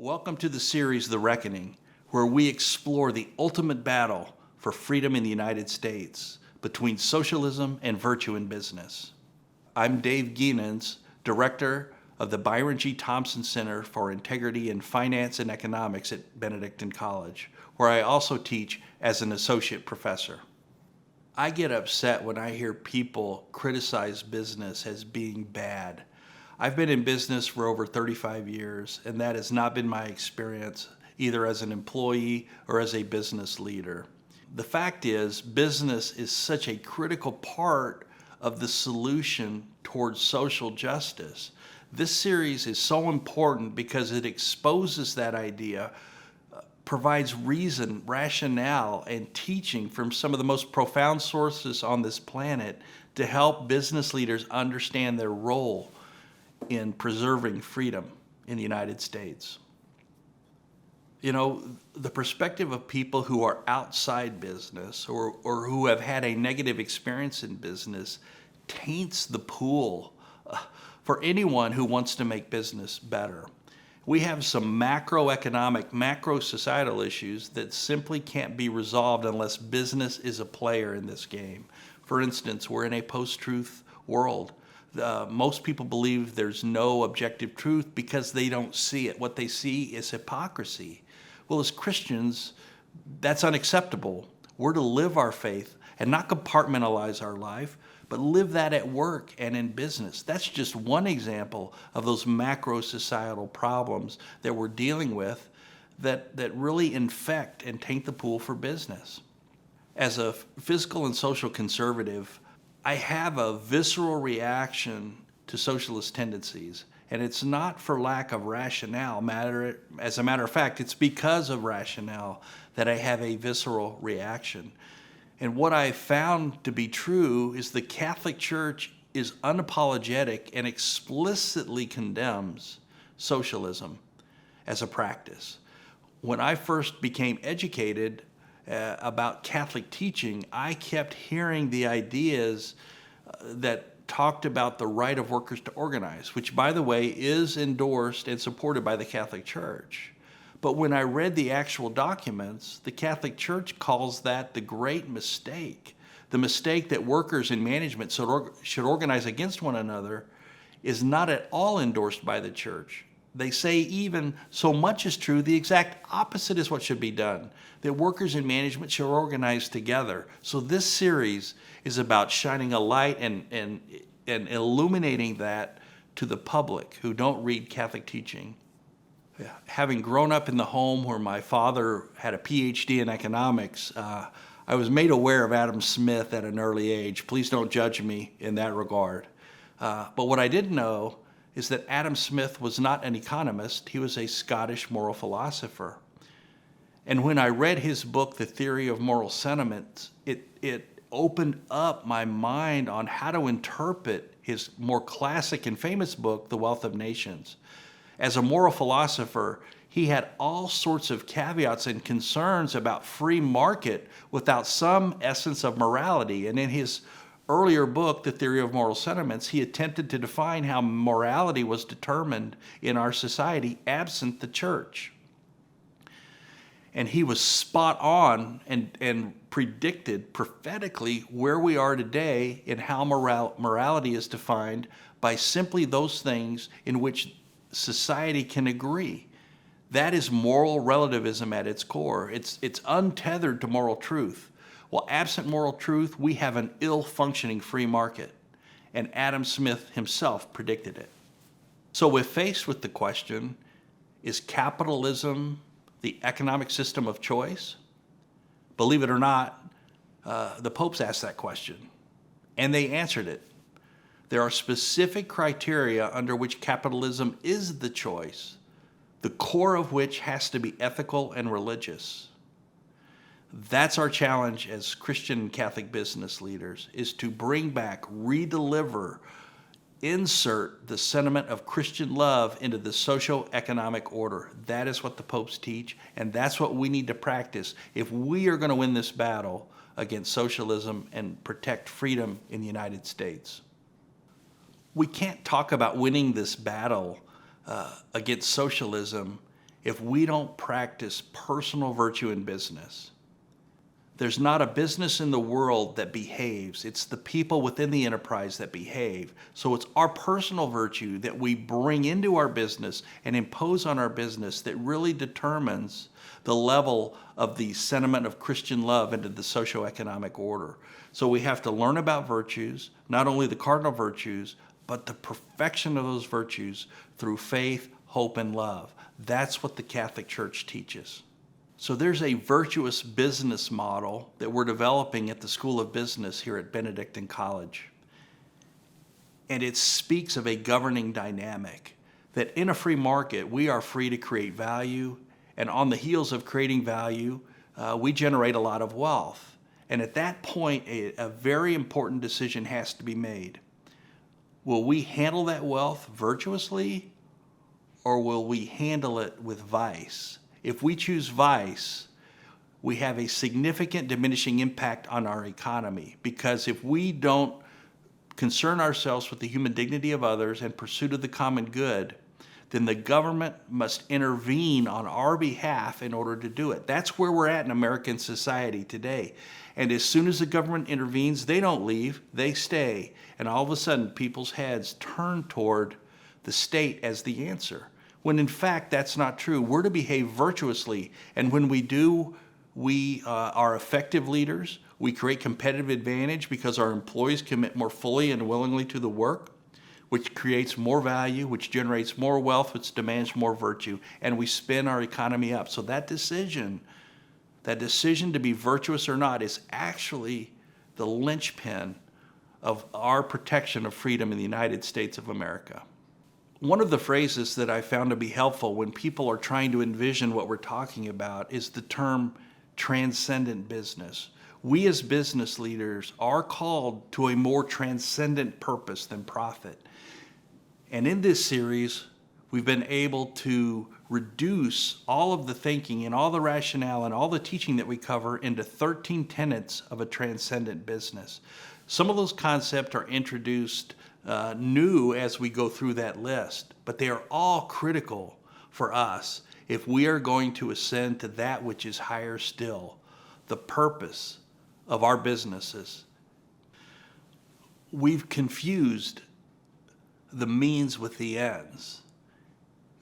Welcome to the series, The Reckoning, where we explore the ultimate battle for freedom in the United States between socialism and virtue in business. I'm Dave Geenens, Director of the Byron G. Thompson Center for Integrity in Finance and Economics at Benedictine College, where I also teach as an associate professor. I get upset when I hear people criticize business as being bad. I've been in business for over 35 years, and that has not been my experience either as an employee or as a business leader. The fact is, business is such a critical part of the solution towards social justice. This series is so important because it exposes that idea, provides reason, rationale, and teaching from some of the most profound sources on this planet to help business leaders understand their role in preserving freedom in the United States. You know, the perspective of people who are outside business or who have had a negative experience in business taints the pool for anyone who wants to make business better. We have some macroeconomic, macro-societal issues that simply can't be resolved unless business is a player in this game. For instance, we're in a post-truth world. Most people believe there's no objective truth because they don't see it. What they see is hypocrisy. Well, as Christians, that's unacceptable. We're to live our faith and not compartmentalize our life, but live that at work and in business. That's just one example of those macro societal problems that we're dealing with that really infect and taint the pool for business. As a fiscal and social conservative, I have a visceral reaction to socialist tendencies, and it's not for lack of rationale. As a matter of fact, it's because of rationale that I have a visceral reaction. And what I found to be true is the Catholic Church is unapologetic and explicitly condemns socialism as a practice. When I first became educated about Catholic teaching, I kept hearing the ideas that talked about the right of workers to organize, which, by the way, is endorsed and supported by the Catholic Church. But when I read the actual documents, the Catholic Church calls that the great mistake. The mistake that workers in management should organize against one another is not at all endorsed by the Church. They say even so much is true, the exact opposite is what should be done, that workers in management should organize together. So this series is about shining a light and illuminating that to the public who don't read Catholic teaching. Having grown up in the home where my father had a PhD in economics, I was made aware of Adam Smith at an early age. Please don't judge me in that regard. But what I didn't know is that Adam Smith was not an economist, he was a Scottish moral philosopher. And when I read his book, The Theory of Moral Sentiments, it opened up my mind on how to interpret his more classic and famous book, The Wealth of Nations. As a moral philosopher, he had all sorts of caveats and concerns about free market without some essence of morality. And in his earlier book, The Theory of Moral Sentiments, he attempted to define how morality was determined in our society absent the church. And he was spot on and predicted prophetically where we are today in how morality is defined by simply those things in which society can agree. That is moral relativism at its core. It's untethered to moral truth. Well, absent moral truth, we have an ill-functioning free market, and Adam Smith himself predicted it. So if faced with the question, is capitalism the economic system of choice? Believe it or not, the popes asked that question, and they answered it. There are specific criteria under which capitalism is the choice, the core of which has to be ethical and religious. That's our challenge as Christian and Catholic business leaders, is to bring back, redeliver, insert the sentiment of Christian love into the socio-economic order. That is what the popes teach, and that's what we need to practice if we are going to win this battle against socialism and protect freedom in the United States. We can't talk about winning this battle against socialism if we don't practice personal virtue in business. There's not a business in the world that behaves. It's the people within the enterprise that behave. So it's our personal virtue that we bring into our business and impose on our business that really determines the level of the sentiment of Christian love into the socioeconomic order. So we have to learn about virtues, not only the cardinal virtues, but the perfection of those virtues through faith, hope, and love. That's what the Catholic Church teaches. So there's a virtuous business model that we're developing at the School of Business here at Benedictine College. And it speaks of a governing dynamic, that in a free market, we are free to create value, and on the heels of creating value, we generate a lot of wealth. And at that point, a very important decision has to be made. Will we handle that wealth virtuously, or will we handle it with vice? If we choose vice, we have a significant diminishing impact on our economy, because if we don't concern ourselves with the human dignity of others and pursuit of the common good, then the government must intervene on our behalf in order to do it. That's where we're at in American society today. And as soon as the government intervenes, they don't leave, they stay. And all of a sudden, people's heads turn toward the state as the answer, when in fact that's not true. We're to behave virtuously, and when we do, we are effective leaders. We create competitive advantage because our employees commit more fully and willingly to the work, which creates more value, which generates more wealth, which demands more virtue, and we spin our economy up. So that decision to be virtuous or not is actually the linchpin of our protection of freedom in the United States of America. One of the phrases that I found to be helpful when people are trying to envision what we're talking about is the term transcendent business. We as business leaders are called to a more transcendent purpose than profit. And in this series, we've been able to reduce all of the thinking and all the rationale and all the teaching that we cover into 13 tenets of a transcendent business. Some of those concepts are introduced new as we go through that list, but they are all critical for us if we are going to ascend to that which is higher still, the purpose of our businesses. We've confused the means with the ends.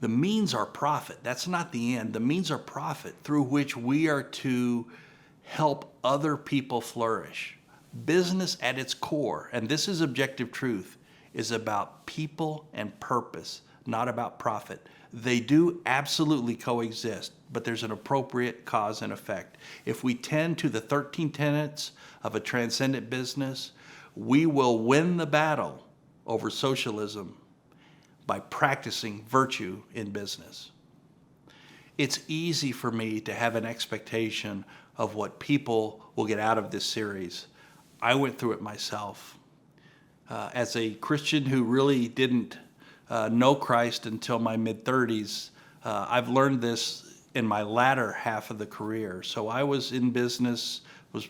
The means are profit. That's not the end. The means are profit through which we are to help other people flourish. Business at its core, and this is objective truth, is about people and purpose, not about profit. They do absolutely coexist, but there's an appropriate cause and effect. If we tend to the 13 tenets of a transcendent business, we will win the battle over socialism by practicing virtue in business. It's easy for me to have an expectation of what people will get out of this series. I went through it myself. As a Christian who really didn't know Christ until my mid-30s, I've learned this in my latter half of the career. So I was in business, was,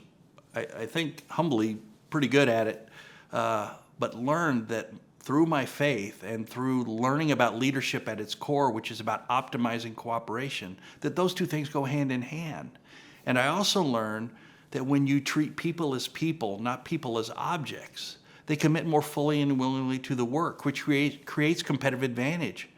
I think, humbly pretty good at it, but learned that through my faith and through learning about leadership at its core, which is about optimizing cooperation, that those two things go hand in hand. And I also learned that when you treat people as people, not people as objects, they commit more fully and willingly to the work, which creates competitive advantage.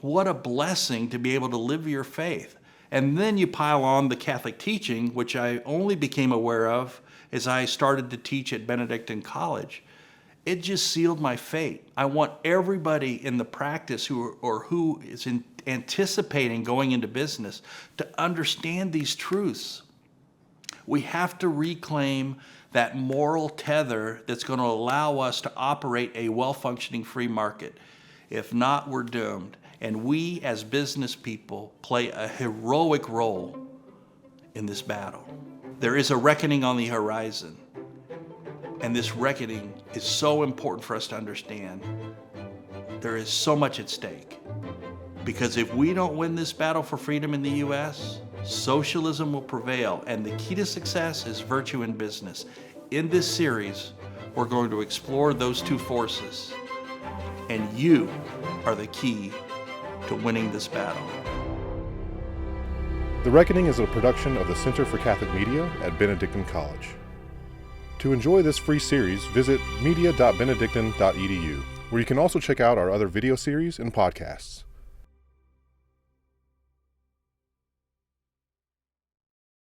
What a blessing to be able to live your faith. And then you pile on the Catholic teaching, which I only became aware of as I started to teach at Benedictine College. It just sealed my fate. I want everybody in the practice who is anticipating going into business to understand these truths. We have to reclaim that moral tether that's going to allow us to operate a well-functioning free market. If not, we're doomed. And we as business people play a heroic role in this battle. There is a reckoning on the horizon. And this reckoning is so important for us to understand. There is so much at stake. Because if we don't win this battle for freedom in the U.S., socialism will prevail, and the key to success is virtue in business. In this series, we're going to explore those two forces, and you are the key to winning this battle. The Reckoning is a production of the Center for Catholic Media at Benedictine College. To enjoy this free series, visit media.benedictine.edu, where you can also check out our other video series and podcasts.